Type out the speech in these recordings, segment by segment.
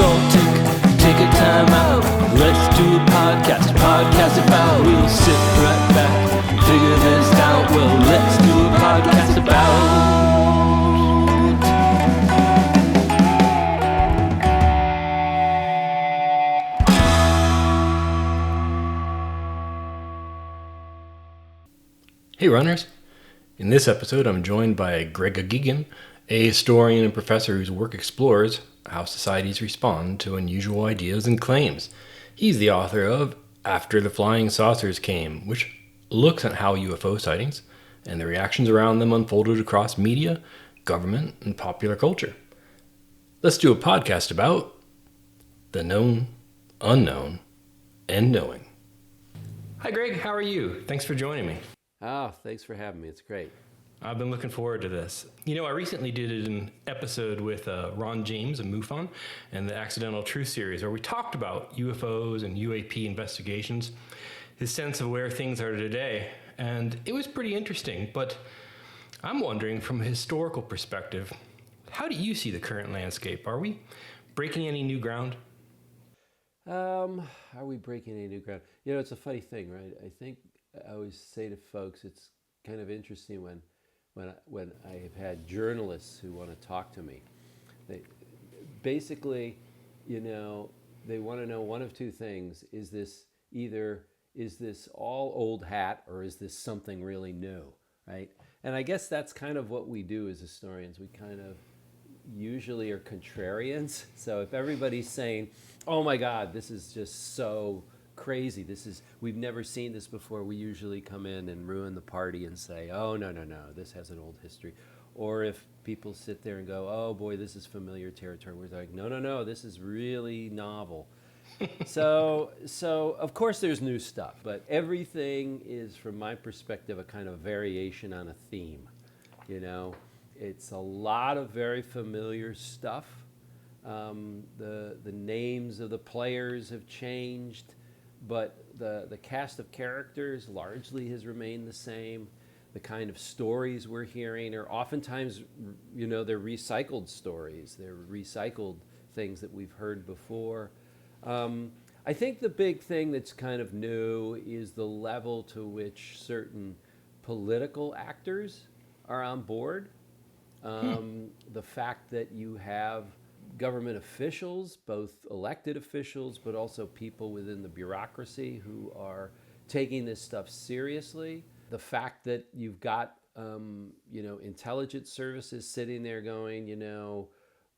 all take a time out. Let's do a podcast about. We'll sit right back, figure this out. Well, let's do a podcast about. Hey runners! In this episode, I'm joined by Greg Eghigian, a historian and professor whose work explores how societies respond to unusual ideas and claims. He's the author of After the Flying Saucers Came, which looks at how UFO sightings and the reactions around them unfolded across media, government, and popular culture. Let's do a podcast about the known, unknown, and knowing. Hi Greg, how are you? Thanks for joining me. Oh, thanks for having me. It's great. I've been looking forward to this. You know, I recently did an episode with Ron James of MUFON and the Accidental Truth series where we talked about UFOs and UAP investigations, his sense of where things are today, and it was pretty interesting. But I'm wondering, from a historical perspective, how do you see the current landscape? Are we breaking any new ground? Are we breaking any new ground? You know, it's a funny thing, right? I always say to folks, it's kind of interesting when I have had journalists who want to talk to me. They basically, you know, they want to know one of two things: is this all old hat, or is this something really new, right? And I guess that's kind of what we do as historians. We kind of usually are contrarians. So if everybody's saying, "Oh my God, this is just so crazy, we've never seen this before," we usually come in and ruin the party and say, "Oh, no, this has an old history." Or if people sit there and go, "Oh boy, this is familiar territory," we're like, no, this is really novel. So of course there's new stuff, but everything is, from my perspective, a kind of variation on a theme. You know, it's a lot of very familiar stuff. The names of the players have changed, but the cast of characters largely has remained the same. The kind of stories we're hearing are oftentimes, you know, they're recycled stories. They're recycled things that we've heard before. I think the big thing that's kind of new is the level to which certain political actors are on board. The fact that you have government officials, both elected officials, but also people within the bureaucracy who are taking this stuff seriously. The fact that you've got, intelligence services sitting there going, you know,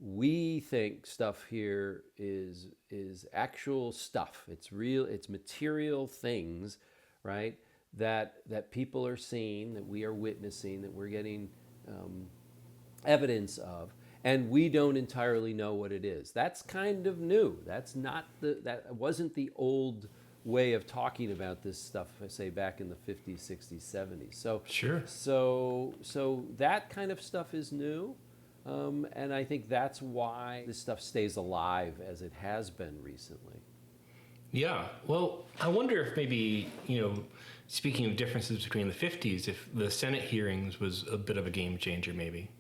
we think stuff here is actual stuff. It's real. It's material things, right? That people are seeing, that we are witnessing, that we're getting evidence of. And we don't entirely know what it is. That's kind of new. That wasn't the old way of talking about this stuff, I say, back in the 50s, 60s, 70s. So sure. So that kind of stuff is new, and I think that's why this stuff stays alive as it has been recently. Yeah. Well, I wonder if maybe, you know, speaking of differences between the 50s, if the Senate hearings was a bit of a game changer, maybe.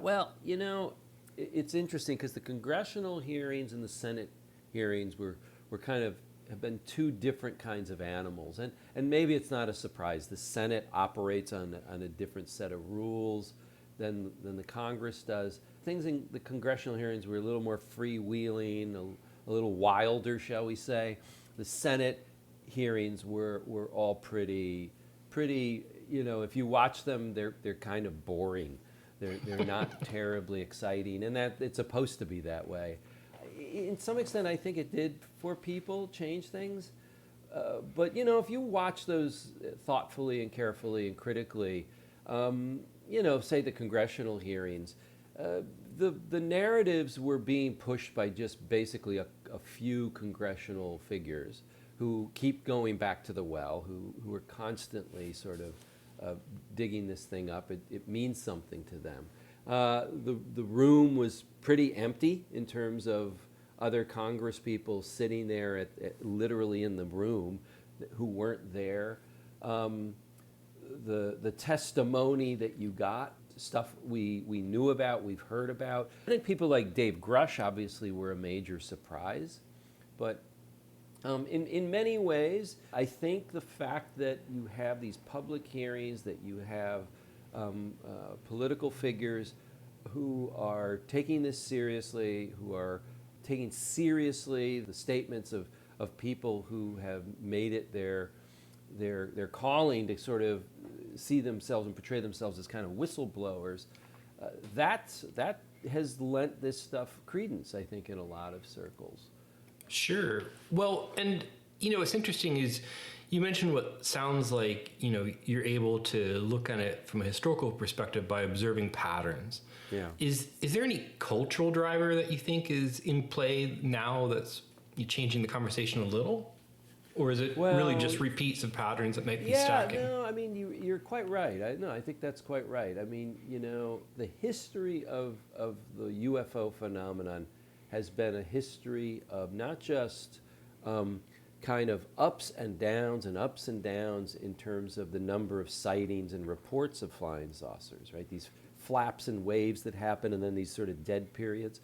Well, you know, it's interesting because the congressional hearings and the Senate hearings were kind of have been two different kinds of animals, and maybe it's not a surprise. The Senate operates on a different set of rules than the Congress does. Things in the congressional hearings were a little more freewheeling, a little wilder, shall we say. The Senate hearings were all pretty. You know, if you watch them, they're kind of boring. They're not terribly exciting, and that it's supposed to be that way. In some extent, I think it did, for people, change things. But, you know, if you watch those thoughtfully and carefully and critically, you know, say the congressional hearings, the narratives were being pushed by just basically a few congressional figures who keep going back to the well, who are constantly sort of digging this thing up. It means something to them. The room was pretty empty in terms of other Congress people sitting there at literally in the room who weren't there. The testimony that you got stuff we knew about, we've heard about. I think people like Dave Grush obviously were a major surprise, but in many ways, I think the fact that you have these public hearings, that you have political figures who are taking this seriously, who are taking seriously the statements of people who have made it their calling to sort of see themselves and portray themselves as kind of whistleblowers, that has lent this stuff credence, I think, in a lot of circles. Sure. Well, and what's interesting is you mentioned what sounds like you're able to look at it from a historical perspective by observing patterns. Yeah. Is there any cultural driver that you think is in play now that's changing the conversation a little? Or is it really just repeats of patterns that might be stacking? Yeah, no, I mean, you're quite right. I think that's quite right. I mean, the history of the UFO phenomenon has been a history of not just kind of ups and downs in terms of the number of sightings and reports of flying saucers, right? These flaps and waves that happen and then these sort of dead periods.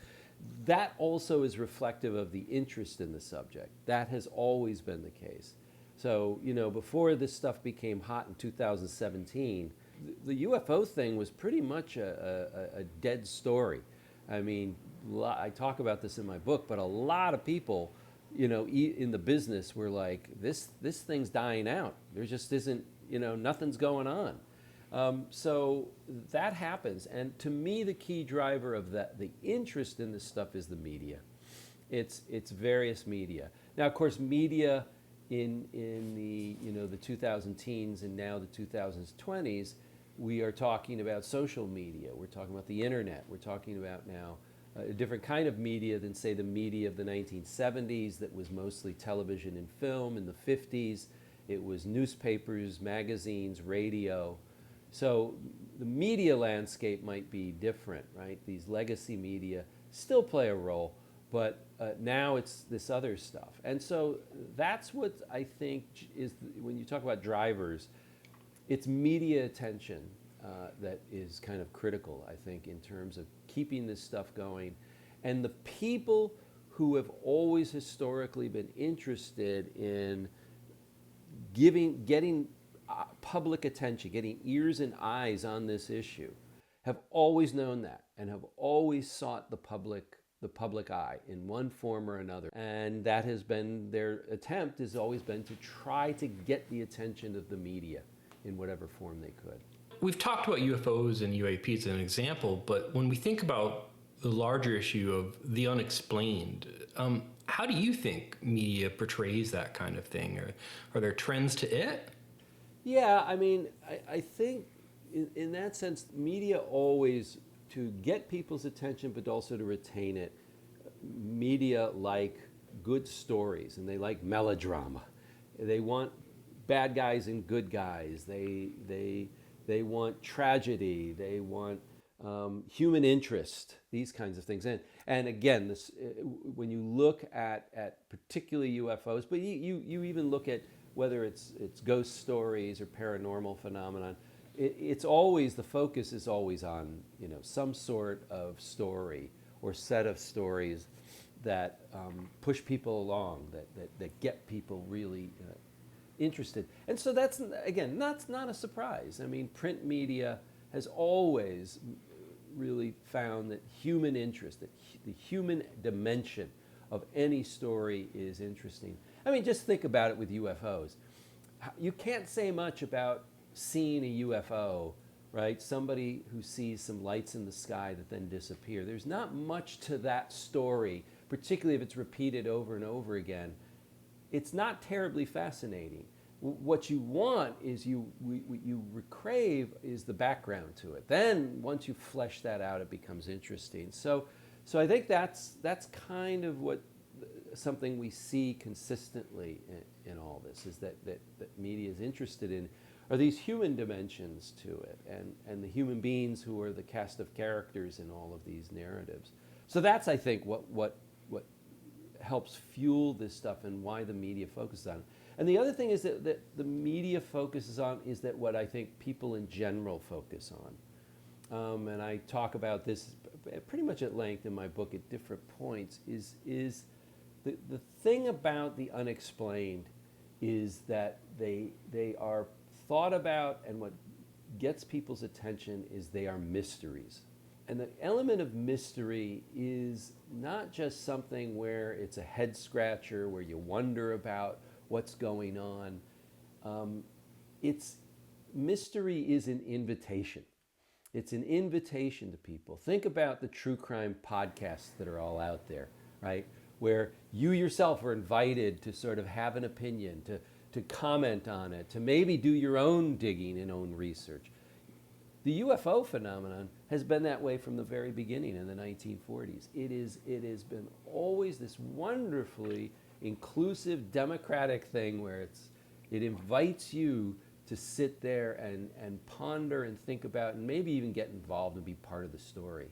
That also is reflective of the interest in the subject. That has always been the case. So, before this stuff became hot in 2017, the UFO thing was pretty much a dead story. I mean, I talk about this in my book, but a lot of people, in the business were like, this thing's dying out. There just isn't, nothing's going on. So that happens. And to me, the key driver of the interest in this stuff is the media. It's various media. Now, of course, media in the 2000 teens and now the 2020s, we are talking about social media. We're talking about the internet. We're talking about now a different kind of media than, say, the media of the 1970s that was mostly television and film. In the 50s, it was newspapers, magazines, radio. So the media landscape might be different, right? These legacy media still play a role, but now it's this other stuff. And so that's what I think is, when you talk about drivers, it's media attention that is kind of critical, I think, in terms of keeping this stuff going. And the people who have always historically been interested in getting public attention, getting ears and eyes on this issue, have always known that and have always sought the public eye in one form or another. And that has been their attempt, has always been to try to get the attention of the media in whatever form they could. We've talked about UFOs and UAPs as an example, but when we think about the larger issue of the unexplained, how do you think media portrays that kind of thing? Are there trends to it? Yeah, I mean, I think in that sense, media always, to get people's attention but also to retain it, media like good stories and they like melodrama. They want bad guys and good guys. They want tragedy. They want human interest, these kinds of things. And again, this, when you look at particularly UFOs, but you even look at whether it's ghost stories or paranormal phenomenon, it's always, the focus is always on some sort of story or set of stories that push people along, that get people really interested. And so that's, again, that's not a surprise. I mean, print media has always really found that human interest, that the human dimension of any story is interesting. I mean, just think about it with UFOs. You can't say much about seeing a UFO, right? Somebody who sees some lights in the sky that then disappear. There's not much to that story, particularly if it's repeated over and over again. It's not terribly fascinating. What you want is what you crave is the background to it. Then once you flesh that out, it becomes interesting. So I think that's kind of what something we see consistently in all this, is that media is interested in are these human dimensions to it, and the human beings who are the cast of characters in all of these narratives. So that's, I think, what helps fuel this stuff and why the media focuses on it. And the other thing is that the media focuses on is that what I think people in general focus on. and I talk about this pretty much at length in my book at different points, is the thing about the unexplained is that they are thought about, and what gets people's attention is they are mysteries. And the element of mystery is not just something where it's a head scratcher, where you wonder about what's going on. It's mystery is an invitation. It's an invitation to people. Think about the true crime podcasts that are all out there, right? Where you yourself are invited to sort of have an opinion, to comment on it, to maybe do your own digging and own research. The UFO phenomenon has been that way from the very beginning in the 1940s. It has been always this wonderfully inclusive, democratic thing where it invites you to sit there and ponder and think about and maybe even get involved and be part of the story.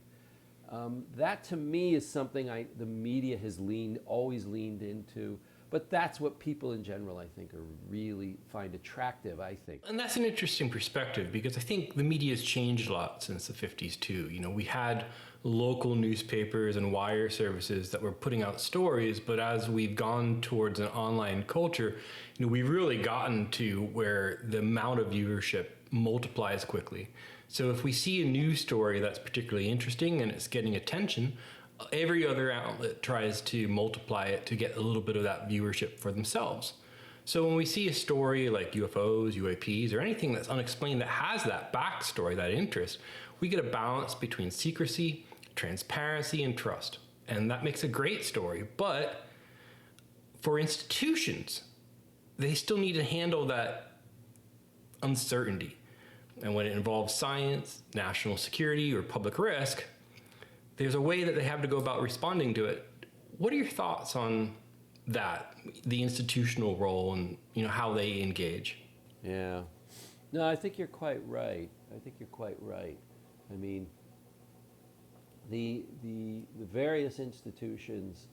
That to me is something the media has always leaned into. But that's what people in general, I think, really find attractive, I think. And that's an interesting perspective, because I think the media has changed a lot since the 50s too. We had local newspapers and wire services that were putting out stories, but as we've gone towards an online culture, we've really gotten to where the amount of viewership multiplies quickly. So if we see a news story that's particularly interesting and it's getting attention, every other outlet tries to multiply it to get a little bit of that viewership for themselves. So when we see a story like UFOs, UAPs, or anything that's unexplained that has that backstory, that interest, we get a balance between secrecy, transparency, and trust. And that makes a great story. But for institutions, they still need to handle that uncertainty. And when it involves science, national security, or public risk, there's a way that they have to go about responding to it. What are your thoughts on that, the institutional role and how they engage? Yeah. No, I think you're quite right. I mean, the various institutions,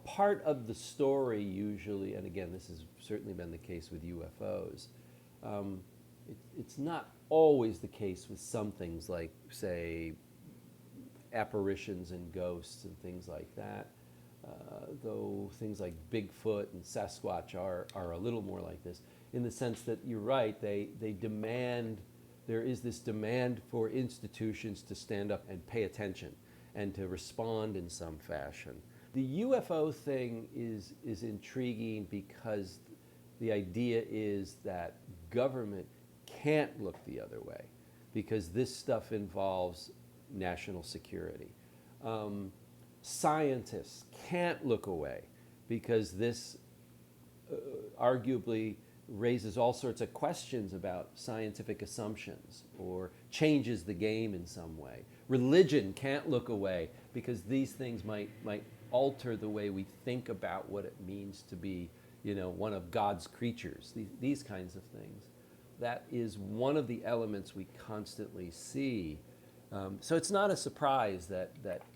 part of the story usually, and again, this has certainly been the case with UFOs, it's not always the case with some things like, say, apparitions and ghosts and things like that, though things like Bigfoot and Sasquatch are a little more like this, in the sense that you're right, they demand, there is this demand for institutions to stand up and pay attention and to respond in some fashion. The UFO thing is intriguing because the idea is that government can't look the other way, because this stuff involves national security. Scientists can't look away because this arguably raises all sorts of questions about scientific assumptions or changes the game in some way. Religion can't look away because these things might alter the way we think about what it means to be, one of God's creatures, these kinds of things. That is one of the elements we constantly see. So it's not a surprise that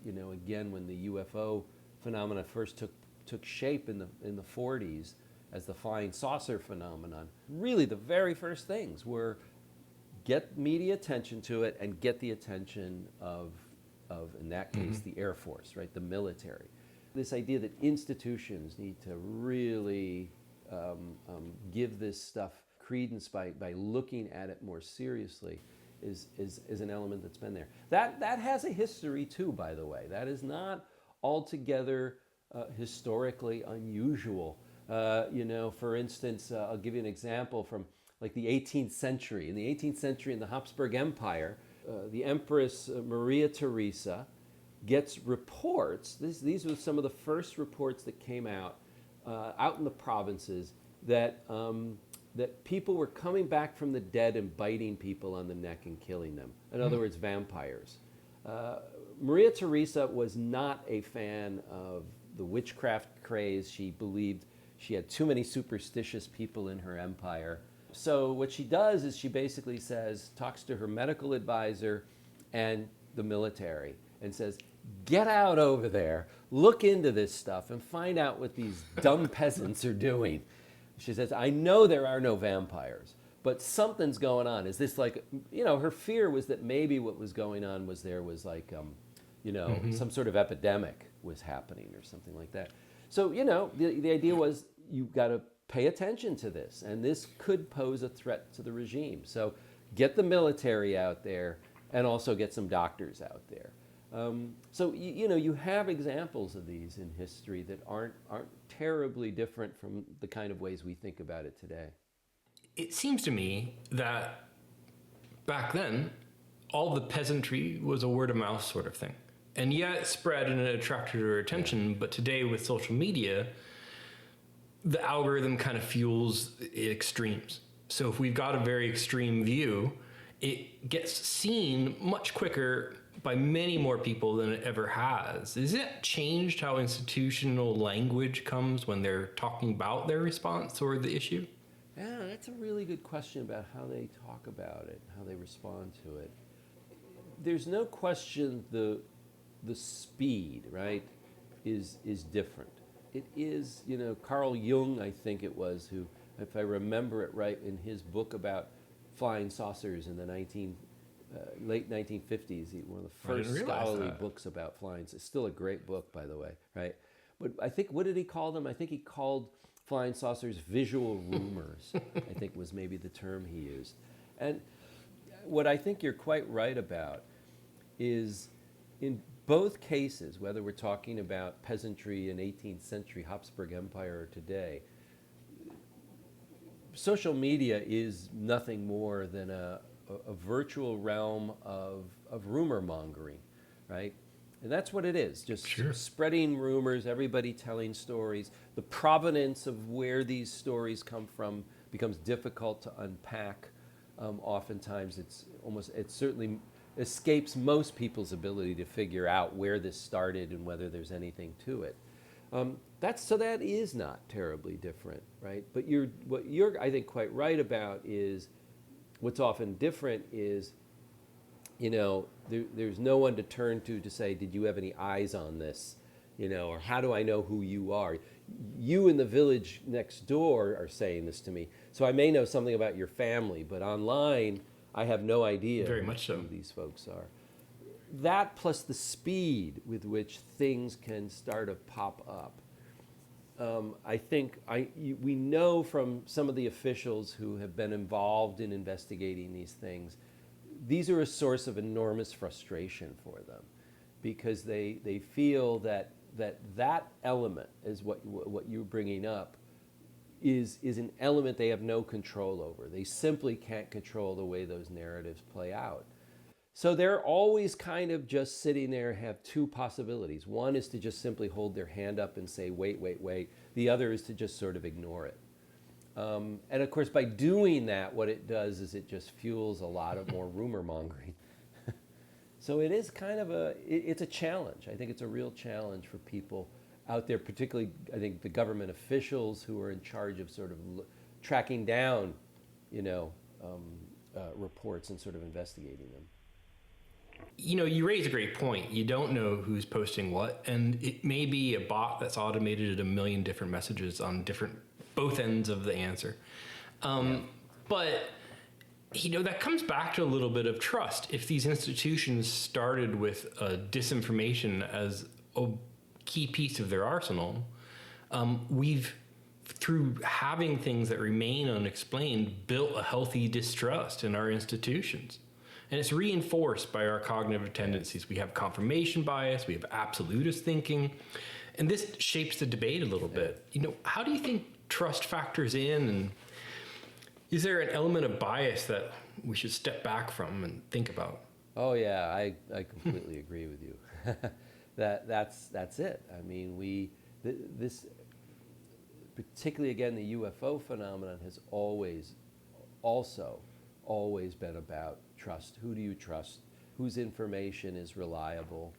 again, when the UFO phenomena first took shape in the 40s as the flying saucer phenomenon, really the very first things were get media attention to it and get the attention of in that case, the Air Force, right, the military. This idea that institutions need to really give this stuff credence by looking at it more seriously is an element that's been there. That has a history too, by the way. That is not altogether historically unusual. For instance, I'll give you an example from like the 18th century. In the 18th century in the Habsburg Empire, the Empress Maria Theresa gets reports. These were some of the first reports that came out in the provinces that people were coming back from the dead and biting people on the neck and killing them. In other words, vampires. Maria Theresa was not a fan of the witchcraft craze. She believed she had too many superstitious people in her empire. So what she does is she basically talks to her medical advisor and the military and says, get out over there, look into this stuff and find out what these dumb peasants are doing. She says, I know there are no vampires, but something's going on. Is this like, her fear was that maybe what was going on was there was like, some sort of epidemic was happening or something like that. So, the idea was you've got to pay attention to this, and this could pose a threat to the regime. So get the military out there and also get some doctors out there. So you have examples of these in history that aren't terribly different from the kind of ways we think about it today. It seems to me that back then, all the peasantry was a word of mouth sort of thing. And yeah, it spread and it attracted our attention, but today with social media, the algorithm kind of fuels extremes. So if we've got a very extreme view, it gets seen much quicker by many more people than it ever has. Has it changed how institutional language comes when they're talking about their response or the issue? Yeah, that's a really good question about how they talk about it, how they respond to it. There's no question the speed, right, is different. It is, Carl Jung, I think it was, who, if I remember it right, in his book about flying saucers in the late 1950s, one of the first scholarly books about flying. It's still a great book, by the way, right? But I think, what did he call them? I think he called flying saucers visual rumors, I think was maybe the term he used. And what I think you're quite right about is, in both cases, whether we're talking about peasantry in 18th century Habsburg Empire or today, social media is nothing more than a virtual realm of rumor mongering, right? And that's what it is, just spreading rumors, everybody telling stories. The provenance of where these stories come from becomes difficult to unpack. Oftentimes it certainly escapes most people's ability to figure out where this started and whether there's anything to it. That is not terribly different, right? But what you're, I think, quite right about is what's often different is, there's no one to turn to say, did you have any eyes on this? Or how do I know who you are? You in the village next door are saying this to me. So I may know something about your family, but online, I have no idea Very much so. who these folks are. That plus the speed with which things can start to pop up. I think we know from some of the officials who have been involved in investigating these things, these are a source of enormous frustration for them, because they feel that element is what you're bringing up is an element they have no control over. They simply can't control the way those narratives play out. So they're always kind of just sitting there, have two possibilities. One is to just simply hold their hand up and say, wait, wait, wait. The other is to just sort of ignore it. And of course, by doing that, what it does is it just fuels a lot of more rumor mongering. So it is kind of it's a challenge. I think it's a real challenge for people out there, particularly, I think, the government officials who are in charge of sort of tracking down, reports and sort of investigating them. You raise a great point. You don't know who's posting what, and it may be a bot that's automated at a million different messages on both ends of the answer. But that comes back to a little bit of trust. If these institutions started with disinformation as a key piece of their arsenal, we've, through having things that remain unexplained, built a healthy distrust in our institutions. And it's reinforced by our cognitive tendencies. We have confirmation bias, we have absolutist thinking, and this shapes the debate a little bit. How do you think trust factors in, and is there an element of bias that we should step back from and think about? Oh yeah, I completely agree with you. That's it. I mean, this particularly, again, the UFO phenomenon has always been about trust. Who do you trust? Whose information is reliable?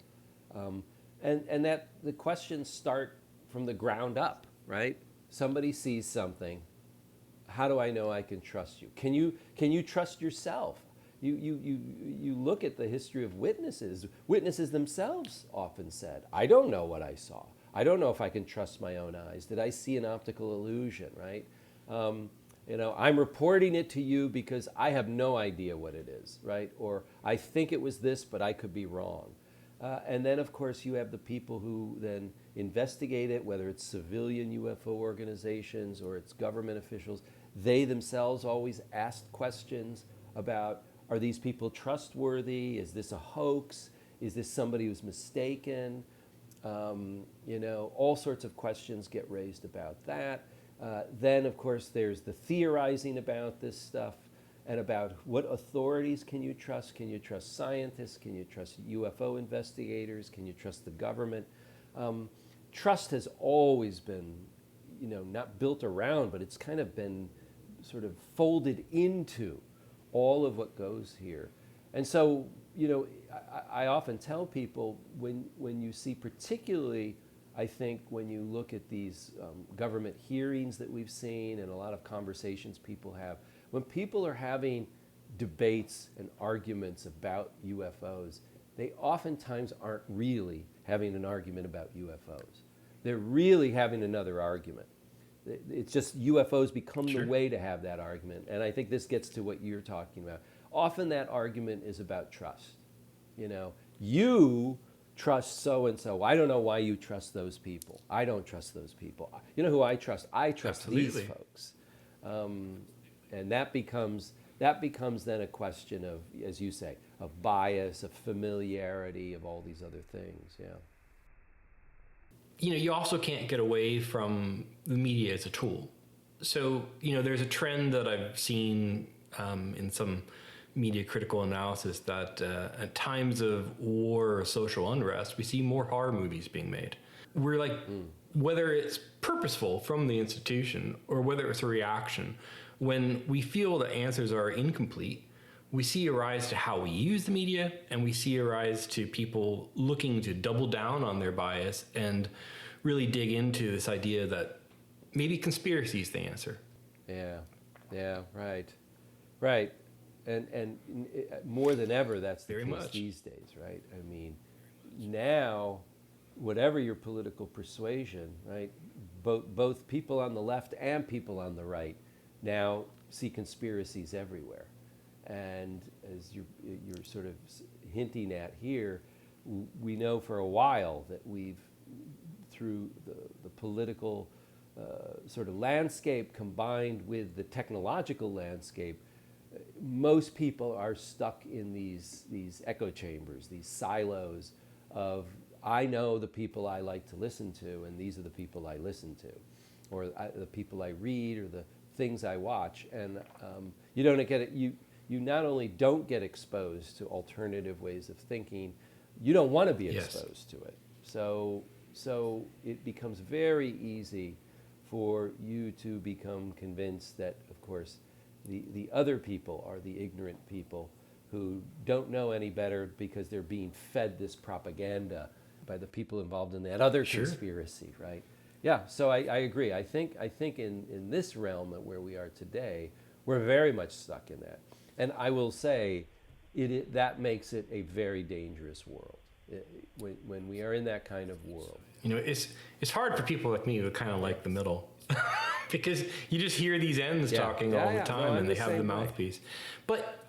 And that the questions start from the ground up, right? Somebody sees something. How do I know I can trust you? Can you trust yourself? You look at the history of witnesses. Witnesses themselves often said, I don't know what I saw. I don't know if I can trust my own eyes. Did I see an optical illusion, right? I'm reporting it to you because I have no idea what it is, right? Or I think it was this, but I could be wrong. And then, of course, you have the people who then investigate it, whether it's civilian UFO organizations or it's government officials. They themselves always ask questions about, are these people trustworthy? Is this a hoax? Is this somebody who's mistaken? All sorts of questions get raised about that. Then, of course, there's the theorizing about this stuff and about what authorities can you trust? Can you trust scientists? Can you trust UFO investigators? Can you trust the government? Trust has always been, not built around, but it's kind of been sort of folded into all of what goes here. And so, I often tell people when you see, particularly, I think when you look at these government hearings that we've seen and a lot of conversations people have, when people are having debates and arguments about UFOs, they oftentimes aren't really having an argument about UFOs. They're really having another argument. It's just UFOs become the way to have that argument. And I think this gets to what you're talking about. Often that argument is about trust. You trust so-and-so. I don't know why you trust those people. I don't trust those people. You know who I trust? I trust these folks. And that becomes then a question of, as you say, of bias, of familiarity, of all these other things. Yeah. You also can't get away from the media as a tool. So, there's a trend that I've seen in some media critical analysis that at times of war or social unrest, we see more horror movies being made. We're like, whether it's purposeful from the institution or whether it's a reaction, when we feel the answers are incomplete, we see a rise to how we use the media, and we see a rise to people looking to double down on their bias and really dig into this idea that maybe conspiracy is the answer. Yeah, right. And more than ever, that's the case these days, right? I mean, now, whatever your political persuasion, right, both people on the left and people on the right now see conspiracies everywhere. And as you're sort of hinting at here, we know for a while that through the political sort of landscape combined with the technological landscape, most people are stuck in these echo chambers, these silos of, I know the people I like to listen to, and these are the people I listen to, or the people I read, or the things I watch. And you don't get it. You not only don't get exposed to alternative ways of thinking, you don't want to be exposed to it. So it becomes very easy for you to become convinced that, of course, the other people are the ignorant people who don't know any better because they're being fed this propaganda by the people involved in that other conspiracy, right? Yeah, so I agree. I think in this realm where we are today, we're very much stuck in that. And I will say, that makes it a very dangerous world when we are in that kind of world. It's hard for people like me who kind of like the middle, because you just hear these ends talking all the time, and they have the mouthpiece. But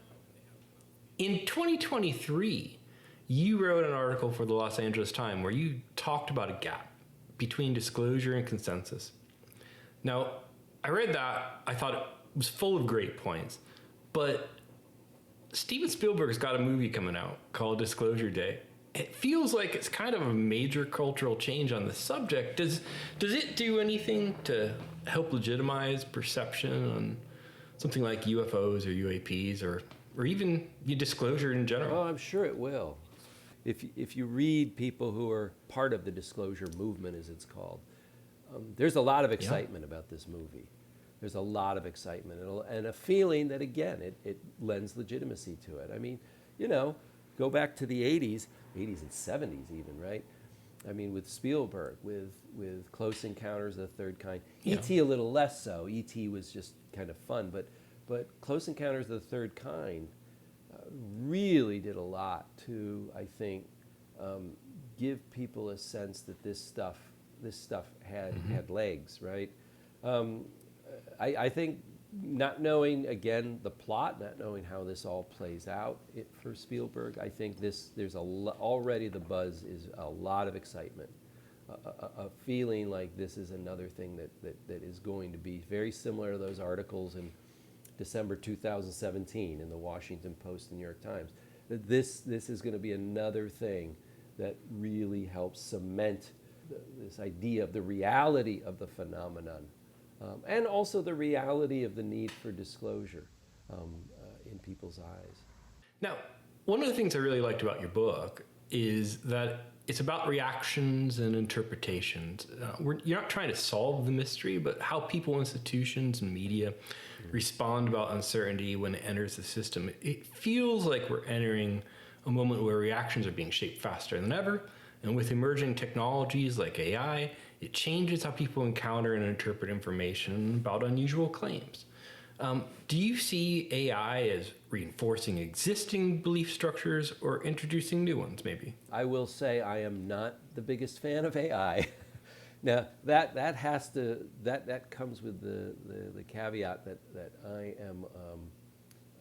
in 2023, you wrote an article for the Los Angeles Times where you talked about a gap between disclosure and consensus. Now, I read that. I thought it was full of great points. But Steven Spielberg's got a movie coming out called Disclosure Day. It feels like it's kind of a major cultural change on the subject. Does it do anything to help legitimize perception on something like UFOs or UAPs or even the disclosure in general? Oh, I'm sure it will. If you read people who are part of the disclosure movement, as it's called, there's a lot of excitement about this movie. There's a lot of excitement and a feeling that, again, it lends legitimacy to it. I mean, go back to the 80s and 70s even, right? I mean, with Spielberg, with Close Encounters of the Third Kind. E.T. a little less so. E.T. was just kind of fun, but Close Encounters of the Third Kind really did a lot to, I think, give people a sense that this stuff had legs, right? I think not knowing, again, the plot, not knowing how this all plays out for Spielberg, I think already the buzz is a lot of excitement, a feeling like this is another thing that is going to be very similar to those articles in December 2017 in the Washington Post and New York Times. That this is going to be another thing that really helps cement this idea of the reality of the phenomenon, and also the reality of the need for disclosure in people's eyes. Now, one of the things I really liked about your book is that it's about reactions and interpretations. You're not trying to solve the mystery, but how people, institutions, and media respond about uncertainty when it enters the system. It feels like we're entering a moment where reactions are being shaped faster than ever. And with emerging technologies like AI, it changes how people encounter and interpret information about unusual claims. Do you see AI as reinforcing existing belief structures or introducing new ones, maybe? I will say I am not the biggest fan of AI. Now that comes with the caveat that I am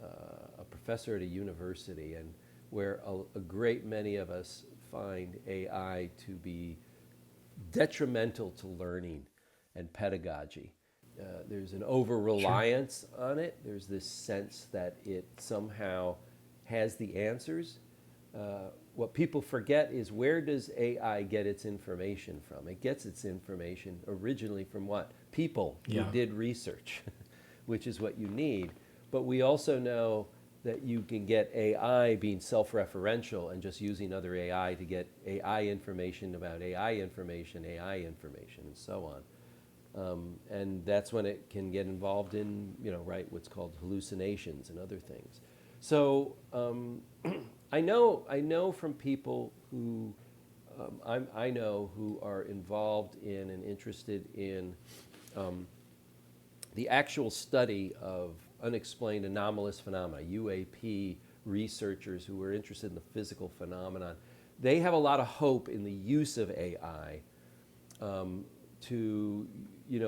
a professor at a university, and where a great many of us find AI to be detrimental to learning and pedagogy. There's an over-reliance on it. There's this sense that it somehow has the answers. What people forget is, where does AI get its information from? It gets its information originally from what? People who did research, which is what you need. But we also know that you can get AI being self-referential and just using other AI to get AI information about AI information, and so on. And that's when it can get involved in, what's called hallucinations and other things. So I know from people who I know who are involved in and interested in the actual study of unexplained anomalous phenomena, UAP researchers who are interested in the physical phenomenon. They have a lot of hope in the use of AI to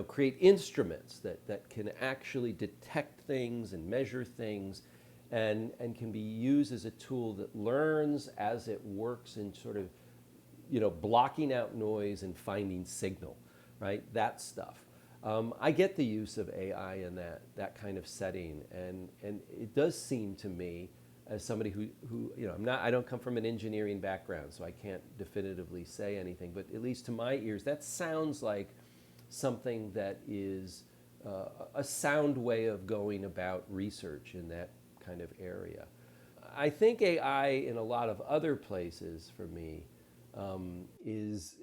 create instruments that can actually detect things and measure things, and can be used as a tool that learns as it works in sort of blocking out noise and finding signal, right? That stuff. I get the use of AI in that kind of setting, and it does seem to me, as somebody who I don't come from an engineering background, so I can't definitively say anything, but at least to my ears, that sounds like something that is a sound way of going about research in that kind of area. I think AI in a lot of other places, for me, is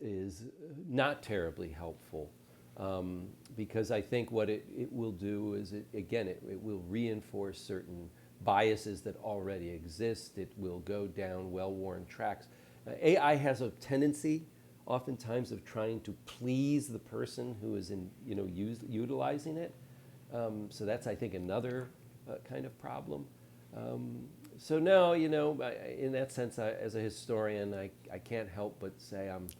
not terribly helpful. Because I think what it will do is, it will reinforce certain biases that already exist. It will go down well-worn tracks. AI has a tendency, oftentimes, of trying to please the person who is utilizing it. So that's, I think, another kind of problem. So no, in that sense, as a historian, I can't help but say I'm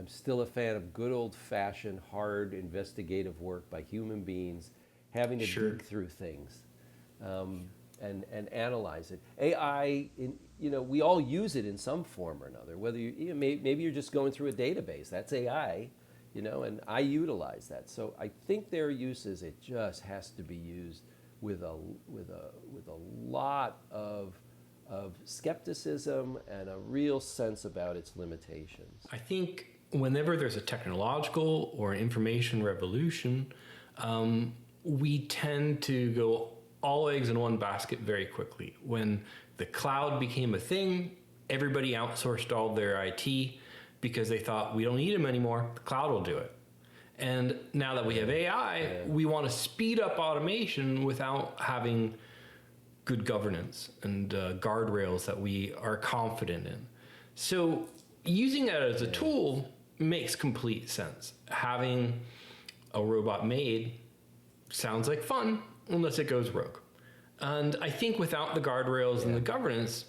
still a fan of good old-fashioned, hard, investigative work by human beings, having to dig through things and analyze it. AI, we all use it in some form or another. Whether maybe you're just going through a database, that's AI, and I utilize that. So I think there are uses. It just has to be used with a lot of skepticism and a real sense about its limitations. I think whenever there's a technological or an information revolution, we tend to go all eggs in one basket very quickly. When the cloud became a thing, everybody outsourced all their IT because they thought, we don't need them anymore, the cloud will do it. And now that we have AI, we want to speed up automation without having good governance and guardrails that we are confident in. So using it as a tool makes complete sense. Having a robot made sounds like fun, unless it goes rogue. And I think without the guardrails and the governance,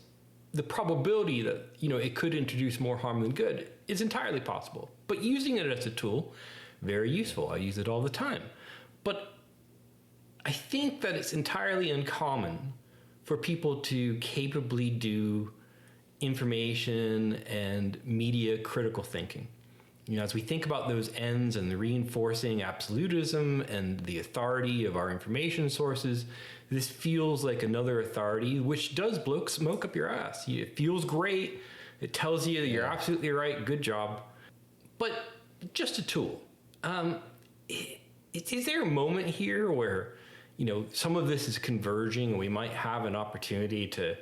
the probability that it could introduce more harm than good is entirely possible. But using it as a tool, very useful. I use it all the time. But I think that it's entirely uncommon for people to capably do information and media critical thinking. As we think about those ends and the reinforcing absolutism and the authority of our information sources, this feels like another authority which does blow smoke up your ass. It feels great. It tells you that you're absolutely right. Good job. But just a tool. Is there a moment here where, some of this is converging and we might have an opportunity to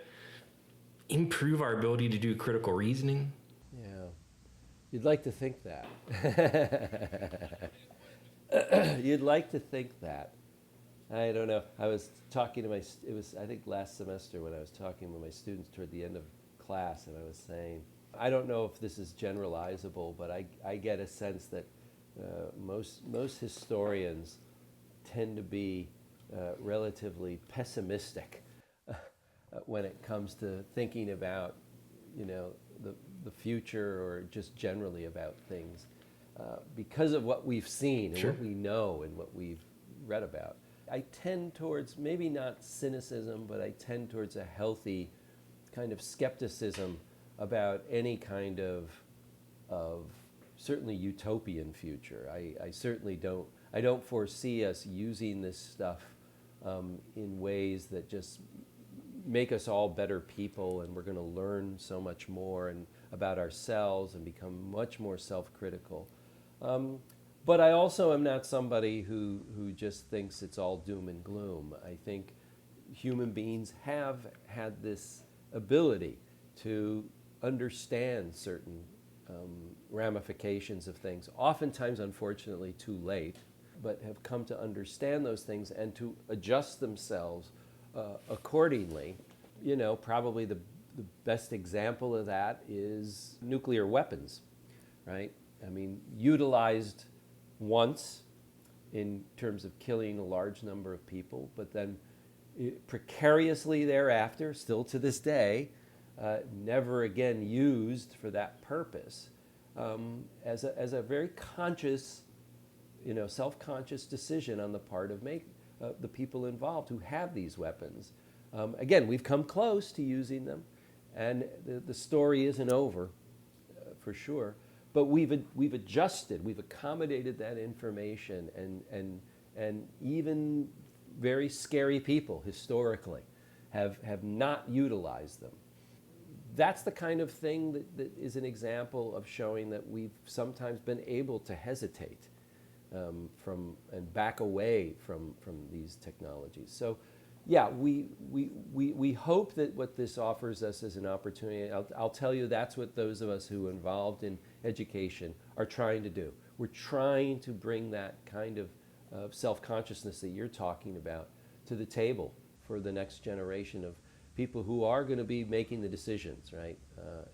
improve our ability to do critical reasoning? Yeah. You'd like to think that. You'd like to think that. I don't know. I was talking to it was, I think, last semester when I was talking with my students toward the end of class, and I was saying, I don't know if this is generalizable, but I get a sense that most historians tend to be relatively pessimistic when it comes to thinking about, the future or just generally about things, because of what we've seen and what we know and what we've read about. I tend towards maybe not cynicism, but I tend towards a healthy kind of skepticism about any kind of certainly utopian future. I certainly don't foresee us using this stuff in ways that just make us all better people, and we're going to learn so much more and about ourselves and become much more self-critical. But I also am not somebody who just thinks it's all doom and gloom. I think human beings have had this ability to understand certain ramifications of things, oftentimes, unfortunately, too late, but have come to understand those things and to adjust themselves accordingly. Probably the best example of that is nuclear weapons, right? I mean, utilized once in terms of killing a large number of people, but then precariously thereafter, still to this day, never again used for that purpose, as a very conscious, self-conscious decision on the part of the people involved who have these weapons. Again, we've come close to using them, and the story isn't over, for sure. But we've adjusted, we've accommodated that information, and even very scary people historically have not utilized them. That's the kind of thing that is an example of showing that we've sometimes been able to hesitate from and back away from these technologies. So, yeah, we hope that what this offers us is an opportunity. I'll tell you, that's what those of us who are involved in education are trying to do. We're trying to bring that kind of self-consciousness that you're talking about to the table for the next generation of people who are going to be making the decisions, right,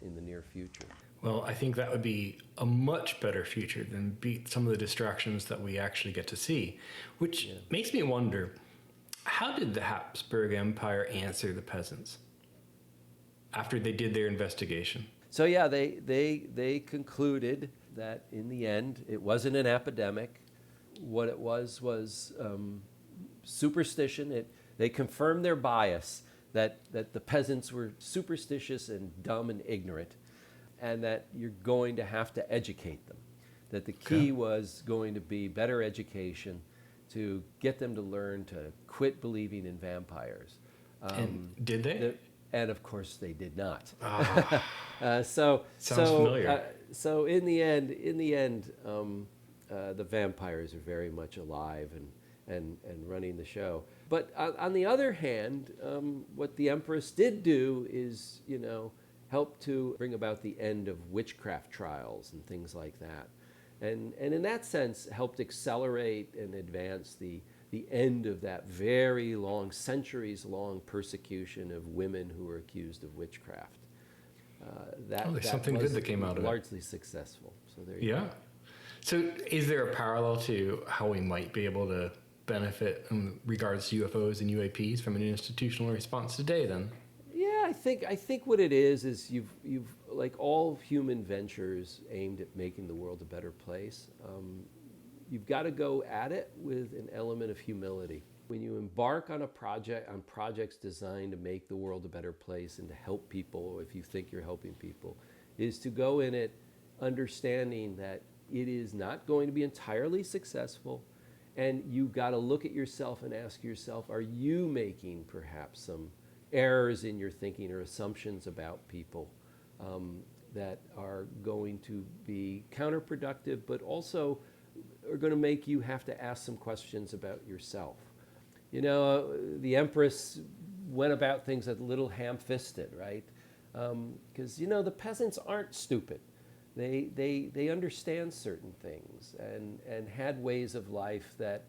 in the near future. Well, I think that would be a much better future than some of the distractions that we actually get to see, which makes me wonder, how did the Habsburg Empire answer the peasants after they did their investigation? So yeah, they concluded that in the end it wasn't an epidemic. What it was superstition. They confirmed their bias that the peasants were superstitious and dumb and ignorant, and that you're going to have to educate them. That the key was going to be better education to get them to learn to quit believing in vampires. And did they? And of course they did not. Sounds familiar. So in the end, the vampires are very much alive and running the show. But on the other hand, what the Empress did do is, help to bring about the end of witchcraft trials and things like that. And in that sense, helped accelerate and advance the end of that very long, centuries-long persecution of women who were accused of witchcraft. There's something good that came out of it. Largely successful. So there you go. So is there a parallel to how we might be able to benefit in regards to UFOs and UAPs from an institutional response today then? Yeah, I think what it is you've like all human ventures aimed at making the world a better place, you've got to go at it with an element of humility. When you embark on projects designed to make the world a better place and to help people, if you think you're helping people, is to go in it understanding that it is not going to be entirely successful, and you've got to look at yourself and ask yourself, are you making perhaps some errors in your thinking or assumptions about people that are going to be counterproductive, but also are going to make you have to ask some questions about yourself. You know, the Empress went about things a little ham-fisted, right? Because, you know, the peasants aren't stupid. They understand certain things and had ways of life that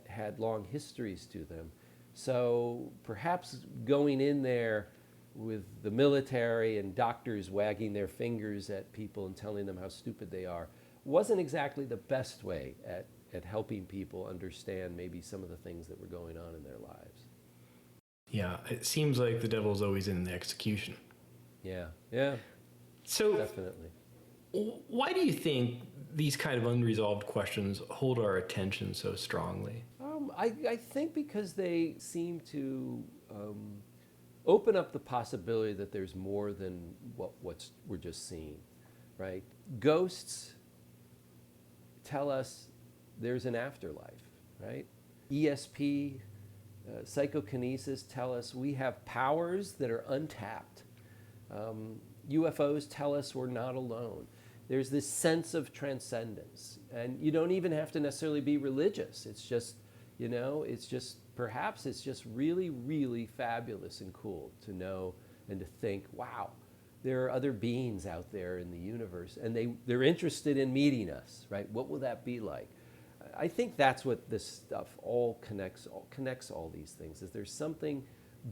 had long histories to them. So perhaps going in there with the military and doctors wagging their fingers at people and telling them how stupid they are wasn't exactly the best way at helping people understand maybe some of the things that were going on in their lives. Yeah, it seems like the devil's always in the execution. Yeah, So definitely. Why do you think these kind of unresolved questions hold our attention so strongly? I think because they seem to open up the possibility that there's more than what we're just seeing, right? Ghosts tell us there's an afterlife, right? ESP, psychokinesis tell us we have powers that are untapped. UFOs tell us we're not alone. There's this sense of transcendence, and you don't even have to necessarily be religious. It's just, you know, perhaps it's just really, really fabulous and cool to know and to think, wow, there are other beings out there in the universe, and they're interested in meeting us, right? What will that be like? I think that's what this stuff all connects all these things, is there's something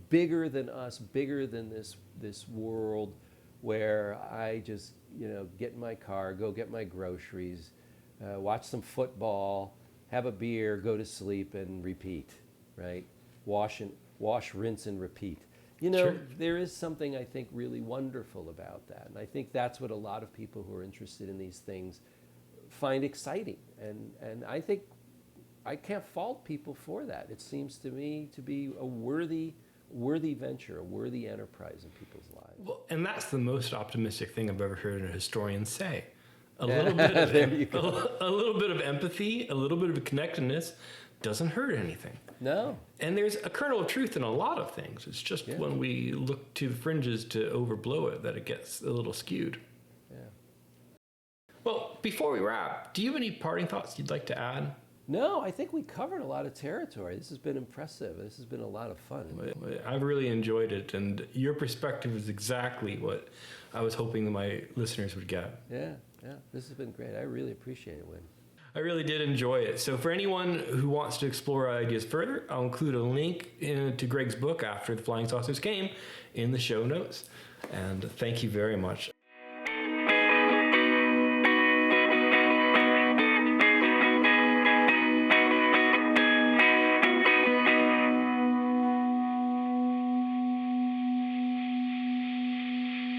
bigger than us, bigger than this world, where I just, you know, get in my car, go get my groceries, watch some football, have a beer, go to sleep, and repeat, right? Wash, rinse, and repeat. You know, Sure. There is something I think really wonderful about that. And I think that's what a lot of people who are interested in these things find exciting. And I think I can't fault people for that. It seems to me to be a worthy venture, a worthy enterprise in people's lives. Well, and that's the most optimistic thing I've ever heard a historian say. A little bit of a little bit of empathy, a little bit of connectedness doesn't hurt anything. No. And there's a kernel of truth in a lot of things. It's just when we look to the fringes to overblow it that it gets a little skewed. Yeah. Well, before we wrap, do you have any parting thoughts you'd like to add? No, I think we covered a lot of territory. This has been impressive. This has been a lot of fun. I've really enjoyed it, and your perspective is exactly what I was hoping that my listeners would get. Yeah. This has been great. I really appreciate it, Win. I really did enjoy it. So for anyone who wants to explore ideas further, I'll include a link to Greg's book, After the Flying Saucers Came, in the show notes. And thank you very much.